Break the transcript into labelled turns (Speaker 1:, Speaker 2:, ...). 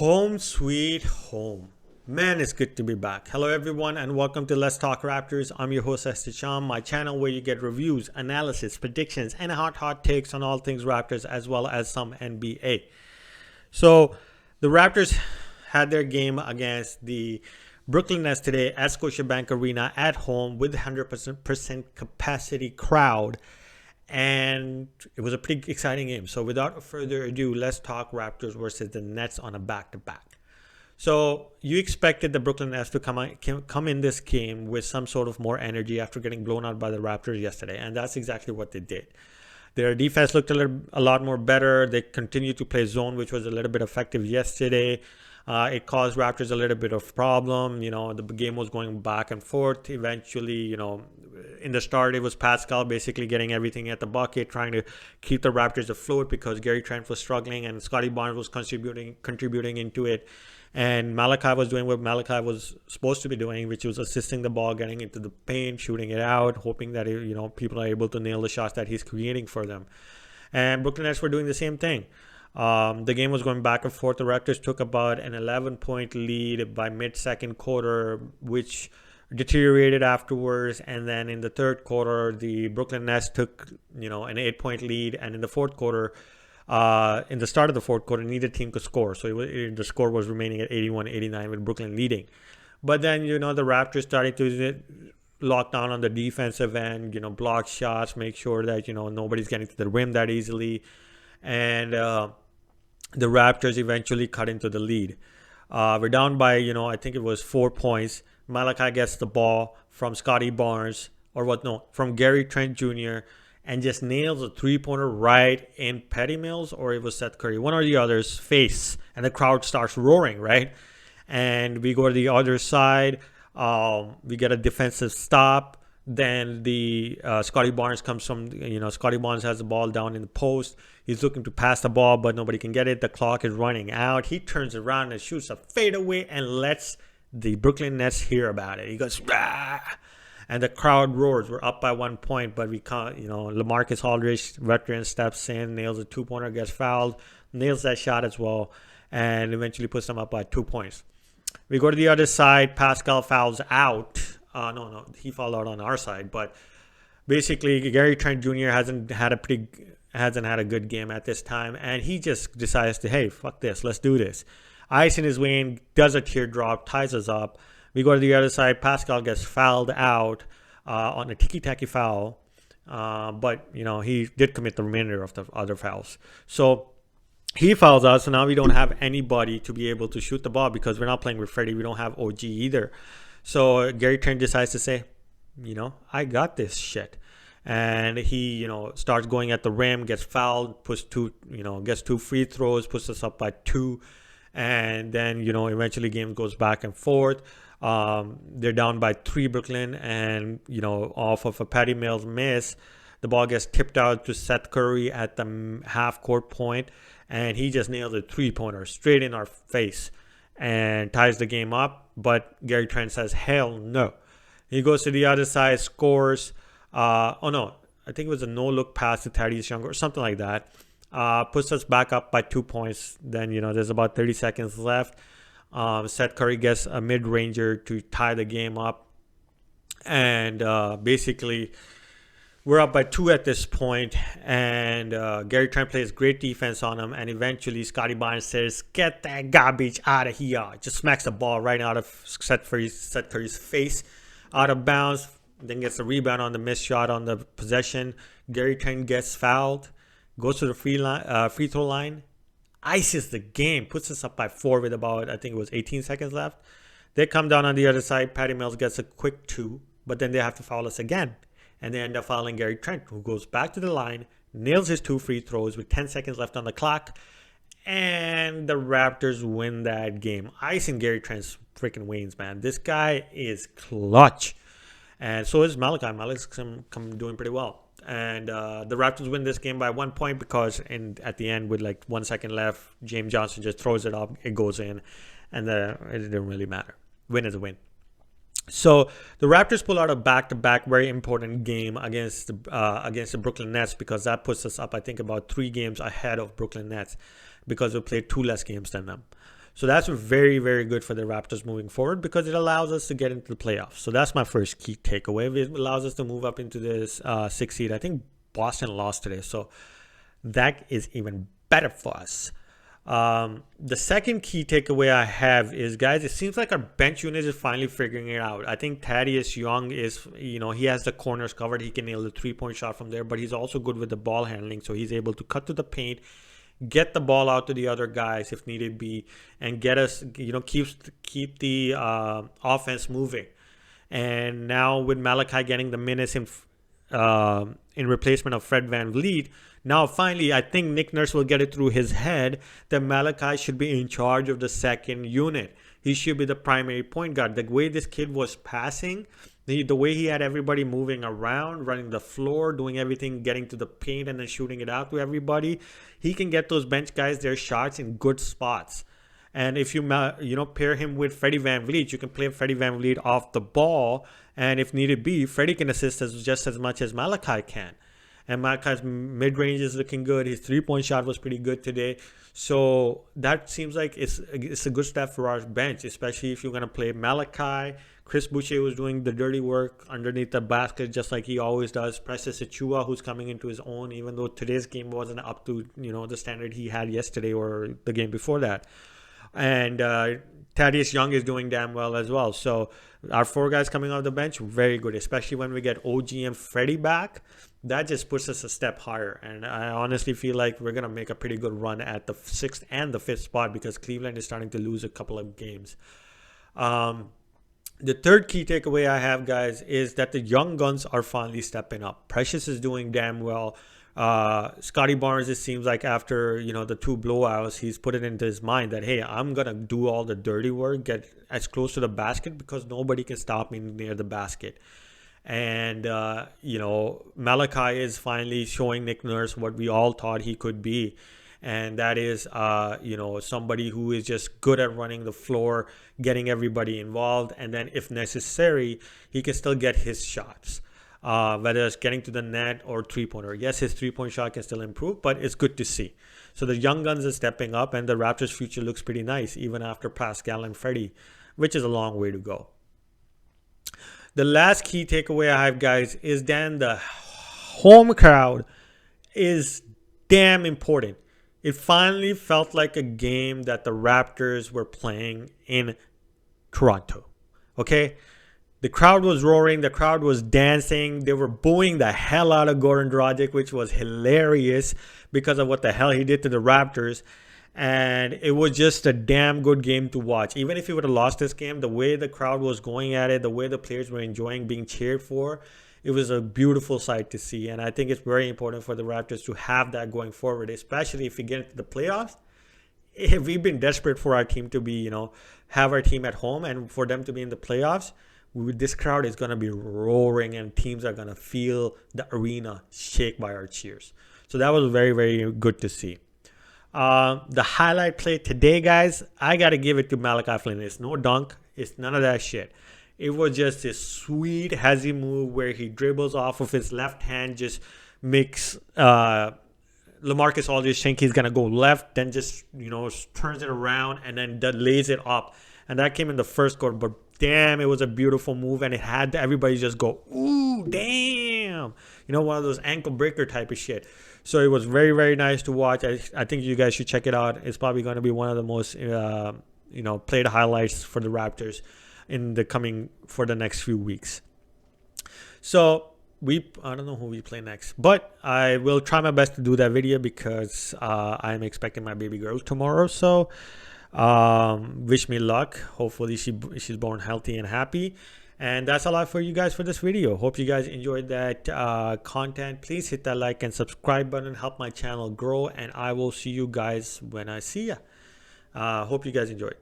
Speaker 1: Home sweet home. Man, it's good to be back. Hello, everyone, and welcome to Let's Talk Raptors. I'm your host, Esther, my channel where you get reviews, analysis, predictions, and hot takes on all things Raptors as well as some NBA. So, the Raptors had their game against the Brooklyn Nets today at Scotiabank Arena at home with 100% capacity crowd. And it was a pretty exciting game. So without further ado, let's talk Raptors versus the Nets on a back-to-back. So you expected the Brooklyn Nets to come in this game with some sort of more energy after getting blown out by the Raptors yesterday, and that's exactly what they did. Their defense looked a lot more better. They continued to play zone, which was a little bit effective yesterday. It caused Raptors a little bit of problem. The game was going back and forth. Eventually, in the start, it was Pascal basically getting everything at the bucket, trying to keep the Raptors afloat because Gary Trent was struggling and Scotty Barnes was contributing into it. And Malachi was doing what Malachi was supposed to be doing, which was assisting the ball, getting into the paint, shooting it out, hoping that people are able to nail the shots that he's creating for them. And Brooklyn Nets were doing the same thing. The game was going back and forth. The Raptors took about an 11-point lead by mid-second quarter, which deteriorated afterwards. And then in the third quarter, the Brooklyn Nets took, an 8-point lead. And in the fourth quarter, in the start of the fourth quarter, neither team could score. So the score was remaining at 81-89 with Brooklyn leading. But then, the Raptors started to lock down on the defensive end, block shots, make sure that, nobody's getting to the rim that easily. And the Raptors eventually cut into the lead. We're down by, I think it was 4 points. Malachi gets the ball from Scotty Barnes, from Gary Trent Jr., and just nails a three-pointer right in Patty Mills, or it was Seth Curry, one or the other's face, and the crowd starts roaring, right? And we go to the other side. We get a defensive stop. Then the Scotty Barnes comes from, Scotty Barnes has the ball down in the post. He's looking to pass the ball, but nobody can get it. The clock is running out. He turns around and shoots a fadeaway and lets the Brooklyn Nets hear about it. He goes, "Rah!" And the crowd roars. We're up by 1 point, but we can't, LaMarcus Aldridge, veteran, steps in, nails a two-pointer, gets fouled, nails that shot as well, and eventually puts them up by 2 points. We go to the other side. Pascal fouls out. No, he fouled out on our side. But basically, Gary Trent Jr. hasn't had a good game at this time, and he just decides to, hey, fuck this, let's do this. Ice in his vein, does a teardrop, ties us up. We go to the other side. Pascal gets fouled out on a ticky-tacky foul, but he did commit the remainder of the other fouls. So he fouls us, so now we don't have anybody to be able to shoot the ball because we're not playing with Freddie. We don't have OG either. So Gary Trent decides to say, I got this shit. And he, starts going at the rim, gets fouled, gets two free throws, puts us up by 2. And then, eventually game goes back and forth. They're down by 3, Brooklyn. And, off of a Patty Mills miss, the ball gets tipped out to Seth Curry at the half-court point. And he just nails a three-pointer straight in our face and ties the game up. But Gary Trent says, hell no. He goes to the other side, scores. I think it was a no-look pass to Thaddeus Young or something like that. Puts us back up by 2 points. Then, there's about 30 seconds left. Seth Curry gets a mid-ranger to tie the game up. And basically, we're up by 2 at this point. And Gary Trent plays great defense on him. And eventually, Scotty Barnes says, get that garbage out of here. Just smacks the ball right out of Seth Curry's face, out of bounds. Then gets a rebound on the missed shot on the possession. Gary Trent gets fouled. Goes to the free throw line, ices the game, puts us up by 4 with about, I think it was 18 seconds left. They come down on the other side. Patty Mills gets a quick 2, but then they have to foul us again. And they end up fouling Gary Trent, who goes back to the line, nails his 2 free throws with 10 seconds left on the clock. And the Raptors win that game. Icing Gary Trent's freaking wings, man. This guy is clutch. And so is Malachi. Malachi's come doing pretty well. And the Raptors win this game by 1 point because at the end with like 1 second left, James Johnson just throws it up, it goes in, and it didn't really matter. Win is a win. So the Raptors pull out a back-to-back very important game against the Brooklyn Nets because that puts us up, I think, about 3 games ahead of Brooklyn Nets because we played 2 less games than them. So that's very, very good for the Raptors moving forward because it allows us to get into the playoffs. So that's my first key takeaway. It allows us to move up into this 6th seed. I think Boston lost today, so that is even better for us. The second key takeaway I have is, guys, it seems like our bench unit is finally figuring it out. I think Thaddeus Young is, he has the corners covered. He can nail the 3-point shot from there, but he's also good with the ball handling. So he's able to cut to the paint, get the ball out to the other guys if needed be, and get us, keep the offense moving. And now with Malachi getting the minutes in replacement of Fred VanVleet, now finally I think Nick Nurse will get it through his head that Malachi should be in charge of the second unit. He should be the primary point guard. The way this kid was passing, the way he had everybody moving around, running the floor, doing everything, getting to the paint and then shooting it out to everybody, he can get those bench guys their shots in good spots. And if you pair him with Freddie VanVleet, you can play Freddie VanVleet off the ball, and if needed be, Freddie can assist just as much as Malachi can. And Malachi's mid-range is looking good. His 3-point shot was pretty good today. So that seems like it's a good step for our bench, especially if you're going to play Malachi. Chris Boucher was doing the dirty work underneath the basket just like he always does. Precious Achiuwa, who's coming into his own, even though today's game wasn't up to the standard he had yesterday or the game before that. And Thaddeus Young is doing damn well as well. So our 4 guys coming off the bench, very good, especially when we get OG and Freddie back. That just puts us a step higher. And I honestly feel like we're going to make a pretty good run at the 6th and the 5th spot because Cleveland is starting to lose a couple of games. The third key takeaway I have, guys, is that the young guns are finally stepping up. Precious is doing damn well. Scotty Barnes, it seems like after the 2 blowouts, he's put it into his mind that, hey, I'm gonna do all the dirty work, get as close to the basket because nobody can stop me near the basket. And Malachi is finally showing Nick Nurse what we all thought he could be, and that is somebody who is just good at running the floor, getting everybody involved, and then if necessary he can still get his shots. Whether it's getting to the net or 3-pointer. Yes, his 3-point shot can still improve, but it's good to see. So the young guns are stepping up, and the Raptors' future looks pretty nice, even after Pascal and Freddie, which is a long way to go. The last key takeaway I have, guys, is then the home crowd is damn important. It finally felt like a game that the Raptors were playing in Toronto. Okay? The crowd was roaring. The crowd was dancing. They were booing the hell out of Goran Dragic, which was hilarious because of what the hell he did to the Raptors. And it was just a damn good game to watch. Even if he would have lost this game, the way the crowd was going at it, the way the players were enjoying being cheered for, it was a beautiful sight to see. And I think it's very important for the Raptors to have that going forward, especially if we get into the playoffs. If we've been desperate for our team to be, have our team at home and for them to be in the playoffs, this crowd is going to be roaring and teams are going to feel the arena shake by our cheers. So that was very, very good to see. The highlight play today, guys, I got to give it to Malachi Flynn. It's no dunk. It's none of that shit. It was just this sweet, hezzy move where he dribbles off of his left hand, just makes LaMarcus Aldridge think he's going to go left, then just, turns it around and then lays it up. And that came in the first quarter, but damn, it was a beautiful move, and it had everybody just go, ooh, damn. One of those ankle breaker type of shit. So it was very, very nice to watch. I think you guys should check it out. It's probably going to be one of the most, played highlights for the Raptors for the next few weeks. So I don't know who we play next, but I will try my best to do that video because I'm expecting my baby girl tomorrow. So wish me luck. Hopefully she's born healthy and happy. And that's a lot for you guys for this video. Hope you guys enjoyed that content. Please hit that like and subscribe button. Help my channel grow. And I will see you guys when I see ya. Hope you guys enjoyed.